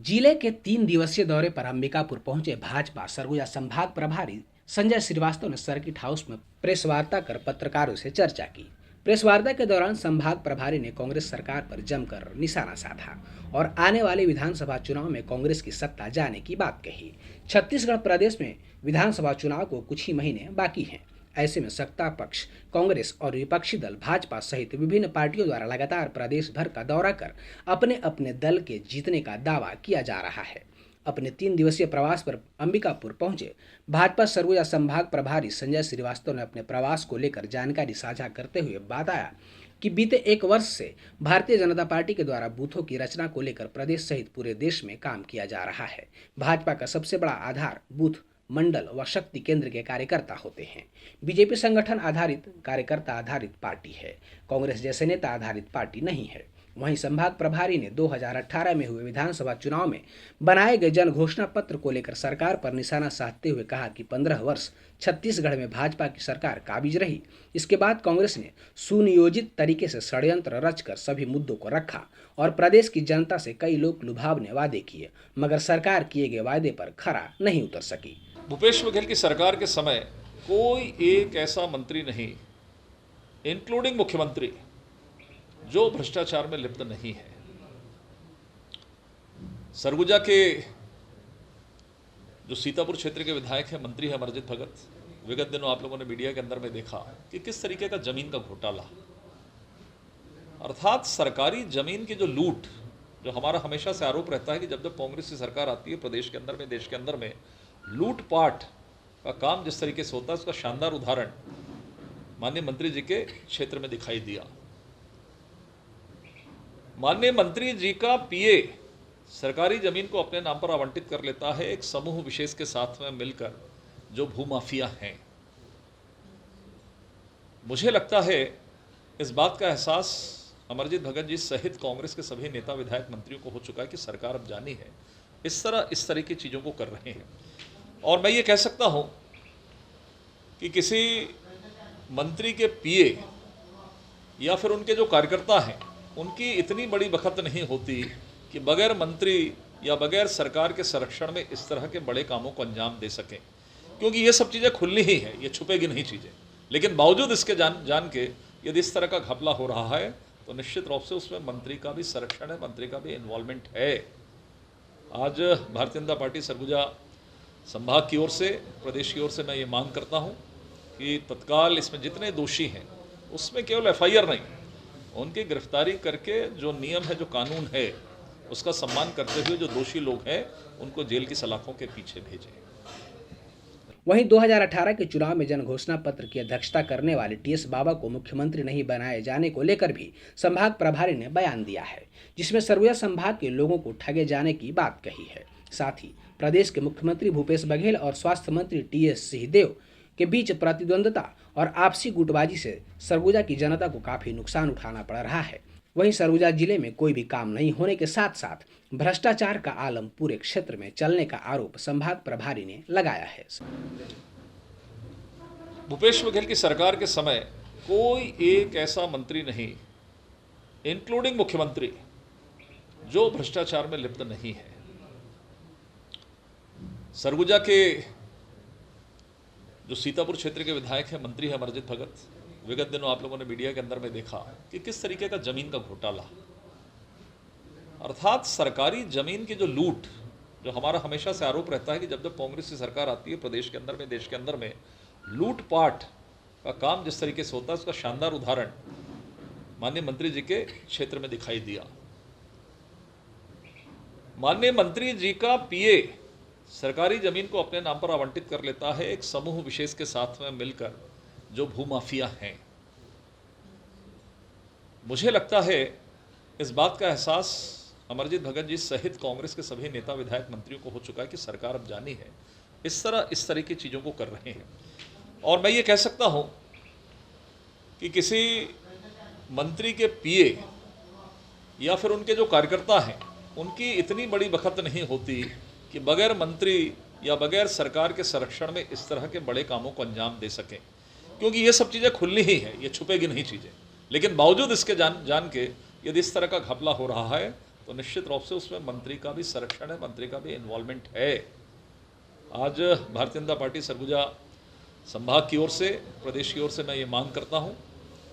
जिले के 3 दिवसीय दौरे पर अंबिकापुर पहुंचे भाजपा सरगुजा संभाग प्रभारी संजय श्रीवास्तव ने सर्किट हाउस में प्रेस वार्ता कर पत्रकारों से चर्चा की। प्रेस वार्ता के दौरान संभाग प्रभारी ने कांग्रेस सरकार पर जमकर निशाना साधा और आने वाले विधानसभा चुनाव में कांग्रेस की सत्ता जाने की बात कही। छत्तीसगढ़ प्रदेश में विधानसभा चुनाव को कुछ ही महीने बाकी हैं। ऐसे में सत्ता पक्ष कांग्रेस और विपक्षी दल भाजपा सहित विभिन्न पार्टियों द्वारा लगातार प्रदेश भर का दौरा कर अपने अपने दल के जीतने का दावा किया जा रहा है। अपने 3 दिवसीय प्रवास पर अंबिकापुर पहुंचे भाजपा सरगुजा संभाग प्रभारी संजय श्रीवास्तव ने अपने प्रवास को लेकर जानकारी साझा करते हुए बताया कि बीते 1 वर्ष से भारतीय जनता पार्टी के द्वारा बूथों की रचना को लेकर प्रदेश सहित पूरे देश में काम किया जा रहा है। भाजपा का सबसे बड़ा आधार बूथ, मंडल व शक्ति केंद्र के कार्यकर्ता होते हैं। बीजेपी संगठन आधारित, कार्यकर्ता आधारित पार्टी है, कांग्रेस जैसे नेता आधारित पार्टी नहीं है। वहीं संभाग प्रभारी ने 2018 में हुए विधानसभा चुनाव में बनाए गए जन घोषणा पत्र को लेकर सरकार पर निशाना साधते हुए कहा कि 15 वर्ष छत्तीसगढ़ में भाजपा की सरकार काबिज रही। इसके बाद कांग्रेस ने सुनियोजित तरीके से षड्यंत्र रचकर सभी मुद्दों को रखा और प्रदेश की जनता से कई लोग लुभावने वादे किए, मगर सरकार किए गए वादे पर खरा नहीं उतर सकी। भूपेश बघेल की सरकार के समय कोई एक ऐसा मंत्री नहीं, इंक्लूडिंग मुख्यमंत्री, जो भ्रष्टाचार में लिप्त नहीं है। सरगुजा के जो सीतापुर क्षेत्र के विधायक हैं, मंत्री हैं अमरजीत भगत, विगत दिनों आप लोगों ने मीडिया के अंदर में देखा कि किस तरीके का जमीन का घोटाला, अर्थात सरकारी जमीन की जो लूट, जो हमारा हमेशा से आरोप रहता है कि जब जब कांग्रेस की सरकार आती है प्रदेश के अंदर में, देश के अंदर में लूटपाट का काम जिस तरीके से होता है, उसका शानदार उदाहरण माननीय मंत्री जी के क्षेत्र में दिखाई दिया। माननीय मंत्री जी का पीए सरकारी जमीन को अपने नाम पर आवंटित कर लेता है एक समूह विशेष के साथ में मिलकर, जो भूमाफिया हैं। मुझे लगता है इस बात का एहसास अमरजीत भगत जी सहित कांग्रेस के सभी नेता, विधायक, मंत्रियों को हो चुका है कि सरकार अब जानी है, इस तरह की चीज़ों को कर रहे हैं। और मैं ये कह सकता हूं कि किसी मंत्री के पीए या फिर उनके जो कार्यकर्ता हैं, उनकी इतनी बड़ी बखत नहीं होती कि बगैर मंत्री या बगैर सरकार के संरक्षण में इस तरह के बड़े कामों को अंजाम दे सकें, क्योंकि ये सब चीज़ें खुली ही हैं, ये छुपेगी नहीं चीज़ें। लेकिन बावजूद इसके जान के यदि इस तरह का घपला हो रहा है तो निश्चित रूप से उसमें मंत्री का भी संरक्षण है, मंत्री का भी इन्वॉल्वमेंट है। आज भारतीय जनता पार्टी सरगुजा संभाग की ओर से, प्रदेश की ओर से मैं ये मांग करता हूँ कि तत्काल इसमें जितने दोषी हैं उसमें केवल एफआईआर नहीं, उनकी गिरफ्तारी करके जो नियम है, जो कानून है, उसका सम्मान करते हुए जो दोषी लोग हैं उनको जेल की सलाखों के पीछे भेजें। वहीं 2018 के चुनाव में जन घोषणा पत्र की अध्यक्षता करने वाले टीएस बाबा को मुख्यमंत्री नहीं बनाए जाने को लेकर भी संभाग प्रभारी ने बयान दिया है, जिसमें सरगुजा संभाग के लोगों को ठगे जाने की बात कही है। साथ ही प्रदेश के मुख्यमंत्री भूपेश बघेल और स्वास्थ्य मंत्री टीएस सिंहदेव के बीच प्रतिद्वंद्विता और आपसी गुटबाजी से सरगुजा की जनता को काफी नुकसान उठाना पड़ रहा है। वहीं सरगुजा जिले में कोई भी काम नहीं होने के साथ साथ भ्रष्टाचार का आलम पूरे क्षेत्र में चलने का आरोप संभाग प्रभारी ने लगाया है। भूपेश बघेल की सरकार के समय कोई एक ऐसा मंत्री नहीं, इंक्लूडिंग मुख्यमंत्री, जो भ्रष्टाचार में लिप्त नहीं है। सरगुजा के जो सीतापुर क्षेत्र के विधायक हैं, मंत्री हैं अमरजीत भगत, विगत दिनों आप लोगों ने मीडिया के अंदर में देखा कि किस तरीके का जमीन का घोटाला, अर्थात सरकारी जमीन की जो लूट, जो हमारा हमेशा से आरोप रहता है कि जब जब कांग्रेस की सरकार आती है प्रदेश के अंदर में, देश के अंदर में लूटपाट का काम जिस तरीके से होता है, उसका शानदार उदाहरण माननीय मंत्री जी के क्षेत्र में दिखाई दिया। माननीय मंत्री जी का पीए सरकारी जमीन को अपने नाम पर आवंटित कर लेता है एक समूह विशेष के साथ में मिलकर, जो भूमाफिया हैं। मुझे लगता है इस बात का एहसास अमरजीत भगत जी सहित कांग्रेस के सभी नेता, विधायक, मंत्रियों को हो चुका है कि सरकार अब जानी है, इस तरह की चीज़ों को कर रहे हैं। और मैं ये कह सकता हूं कि किसी मंत्री के पीए या फिर उनके जो कार्यकर्ता हैं, उनकी इतनी बड़ी बखत नहीं होती कि बगैर मंत्री या बगैर सरकार के संरक्षण में इस तरह के बड़े कामों को अंजाम दे सकें, क्योंकि ये सब चीज़ें खुली ही हैं, ये छुपेगी नहीं चीज़ें। लेकिन बावजूद इसके जान के यदि इस तरह का घपला हो रहा है तो निश्चित रूप से उसमें मंत्री का भी संरक्षण है, मंत्री का भी इन्वॉल्वमेंट है। आज भारतीय जनता पार्टी सरगुजा संभाग की ओर से, प्रदेश की ओर से मैं ये मांग करता हूँ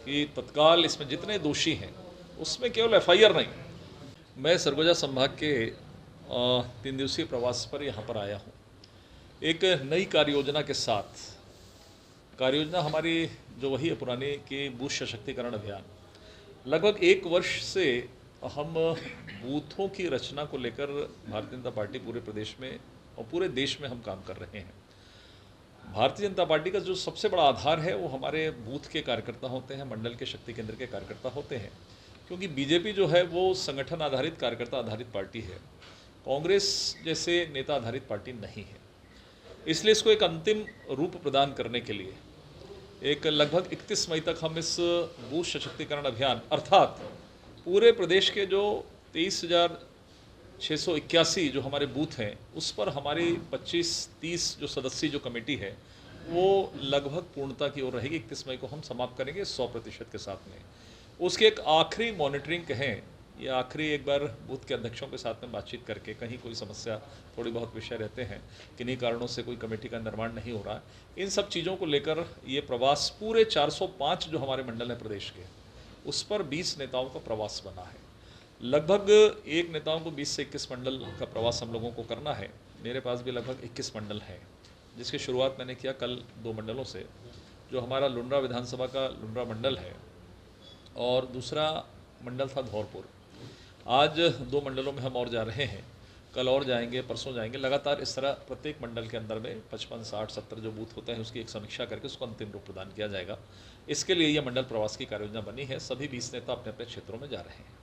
कि तत्काल इसमें जितने दोषी हैं उसमें केवल एफआईआर नहीं। मैं सरगुजा संभाग के 3 दिवसीय प्रवास पर यहाँ पर आया हूँ एक नई कार्य योजना के साथ। कार्य योजना हमारी जो वही है पुरानी कि बूथ सशक्तिकरण अभियान। लगभग 1 वर्ष से हम बूथों की रचना को लेकर भारतीय जनता पार्टी पूरे प्रदेश में और पूरे देश में हम काम कर रहे हैं। भारतीय जनता पार्टी का जो सबसे बड़ा आधार है वो हमारे बूथ के कार्यकर्ता होते हैं, मंडल के शक्ति केंद्र के कार्यकर्ता होते हैं, क्योंकि बीजेपी जो है वो संगठन आधारित, कार्यकर्ता आधारित पार्टी है, कांग्रेस जैसे नेता आधारित पार्टी नहीं है। इसलिए इसको एक अंतिम रूप प्रदान करने के लिए एक लगभग 31 मई तक हम इस बूथ सशक्तिकरण अभियान अर्थात पूरे प्रदेश के जो 23,681 जो हमारे बूथ हैं उस पर हमारी 25-30 जो सदस्यीय जो कमेटी है वो लगभग पूर्णता की ओर रहेगी। 31 मई को हम समाप्त करेंगे 100% के साथ में। उसकी एक आखिरी मॉनिटरिंग कहें या आखिरी एक बार बूथ के अध्यक्षों के साथ में बातचीत करके कहीं कोई समस्या, थोड़ी बहुत विषय रहते हैं, किन्हीं कारणों से कोई कमेटी का निर्माण नहीं हो रहा है, इन सब चीज़ों को लेकर ये प्रवास पूरे 405 जो हमारे मंडल है प्रदेश के उस पर 20 नेताओं का प्रवास बना है। लगभग एक नेताओं को 20 से 21 मंडल का प्रवास हम लोगों को करना है। मेरे पास भी लगभग 21 मंडल हैं, जिसकी शुरुआत मैंने किया कल 2 मंडलों से, जो हमारा लुंड्रा विधानसभा का लुंड्रा मंडल है और दूसरा मंडल था धौरपुर। आज 2 मंडलों में हम और जा रहे हैं, कल और जाएंगे, परसों जाएंगे। लगातार इस तरह प्रत्येक मंडल के अंदर में 55, 60, 70 जो बूथ होते हैं उसकी एक समीक्षा करके उसको अंतिम रूप प्रदान किया जाएगा। इसके लिए यह मंडल प्रवास की कार्ययोजना बनी है। सभी 20 नेता अपने अपने क्षेत्रों में जा रहे हैं।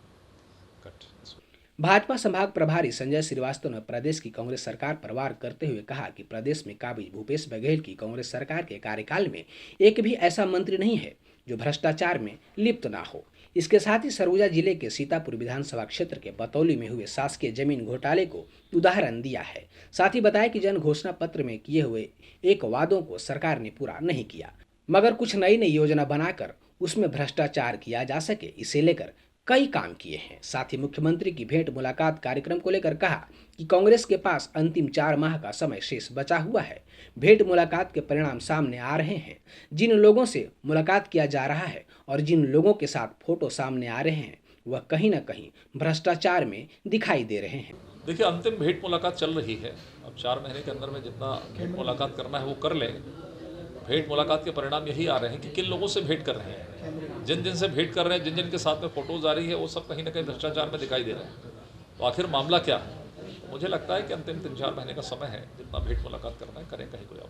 भाजपा संभाग प्रभारी संजय श्रीवास्तव ने प्रदेश की कांग्रेस सरकार पर वार करते हुए कहा कि प्रदेश में काबिज भूपेश बघेल की कांग्रेस सरकार के कार्यकाल में एक भी ऐसा मंत्री नहीं है जो भ्रष्टाचार में लिप्त ना हो। इसके साथ ही सरगुजा जिले के सीतापुर विधानसभा क्षेत्र के बतौली में हुए शासकीय जमीन घोटाले को उदाहरण दिया है। साथ ही बताया कि जन घोषणा पत्र में किए हुए एक वादों को सरकार ने पूरा नहीं किया, मगर कुछ नई नई योजना बनाकर उसमें भ्रष्टाचार किया जा सके, इसे लेकर कई काम किए हैं। साथ ही मुख्यमंत्री की भेंट मुलाकात कार्यक्रम को लेकर कहा कि कांग्रेस के पास अंतिम 4 माह का समय शेष बचा हुआ है। भेंट मुलाकात के परिणाम सामने आ रहे हैं। जिन लोगों से मुलाकात किया जा रहा है और जिन लोगों के साथ फोटो सामने आ रहे हैं वह कहीं ना कहीं भ्रष्टाचार में दिखाई दे रहे हैं। देखिए, अंतिम भेंट मुलाकात चल रही है। अब 4 महीने के अंदर में जितना भेंट मुलाकात करना है वो कर लें। भेंट मुलाकात के परिणाम यही आ रहे हैं कि किन लोगों से भेंट कर रहे हैं, जिन जिन से भेंट कर रहे हैं, जिन जिन के साथ में फोटोज आ रही है, वो सब कहीं ना कहीं भ्रष्टाचार में दिखाई दे रहे हैं। तो आखिर मामला क्या है? मुझे लगता है कि अंतिम 3-4 महीने का समय है, जितना भेंट मुलाकात करना है करें, कहीं कोई और।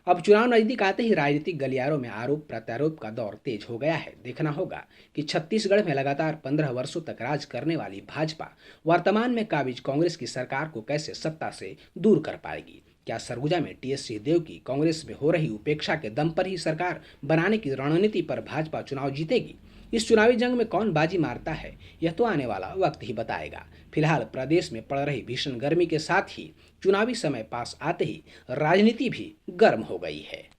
अब चुनाव नजदीक आते ही राजनीतिक गलियारों में आरोप प्रत्यारोप का दौर तेज हो गया है। देखना होगा कि छत्तीसगढ़ में लगातार 15 वर्षों तक राज करने वाली भाजपा वर्तमान में काबिज कांग्रेस की सरकार को कैसे सत्ता से दूर कर पाएगी। क्या सरगुजा में टीएस सिंहदेव की कांग्रेस में हो रही उपेक्षा के दम पर ही सरकार बनाने की रणनीति पर भाजपा चुनाव जीतेगी? इस चुनावी जंग में कौन बाजी मारता है यह तो आने वाला वक्त ही बताएगा। फिलहाल प्रदेश में पड़ रही भीषण गर्मी के साथ ही चुनावी समय पास आते ही राजनीति भी गर्म हो गई है।